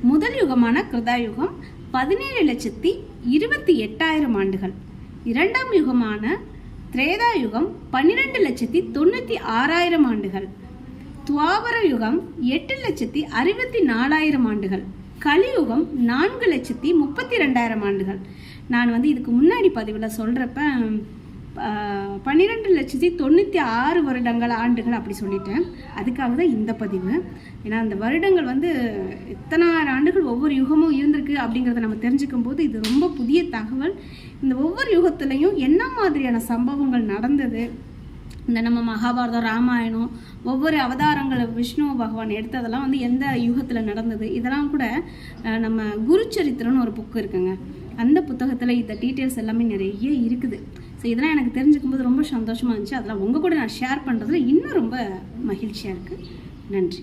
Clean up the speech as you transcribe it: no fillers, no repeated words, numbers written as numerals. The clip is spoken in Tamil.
முதல் யுகமான கிருதாயுகம் 17,28,000 ஆண்டுகள். இரண்டாம் யுகமான திரேதாயுகம் 12,96,000 ஆண்டுகள். துவாபர யுகம் 8,64,000 ஆண்டுகள். கலியுகம் 4,32,000 ஆண்டுகள். நான் இதுக்கு முன்னாடி பதிவில் சொல்கிறப்ப 12,96,000 வருடங்கள் ஆண்டுகள் அப்படி சொல்லிட்டேன். அதுக்காக தான் இந்த பதிவு. ஏன்னா அந்த வருடங்கள் எத்தனை ஆண்டுகள் ஒவ்வொரு யுகமும் இருந்திருக்கு அப்படிங்கிறத நம்ம தெரிஞ்சுக்கும் போது இது ரொம்ப புதிய தகவல். இந்த ஒவ்வொரு யுகத்துலையும் என்ன மாதிரியான சம்பவங்கள் நடந்தது, இந்த நம்ம மகாபாரதம், ராமாயணம், ஒவ்வொரு அவதாரங்களை விஷ்ணு பகவான் எடுத்ததெல்லாம் எந்த யுகத்தில் நடந்தது, இதெல்லாம் கூட நம்ம குருச்சரித்திரம்னு ஒரு புக்கு இருக்குங்க. அந்த புத்தகத்தில் இந்த டீட்டெயில்ஸ் எல்லாமே நிறைய இருக்குது. ஸோ இதெல்லாம் எனக்கு தெரிஞ்சுக்கும் போது ரொம்ப சந்தோஷமாக இருந்துச்சு. அதெல்லாம் உங்கள் கூட நான் ஷேர் பண்ணுறதுல இன்னும் ரொம்ப மகிழ்ச்சியாக இருக்குது. நன்றி.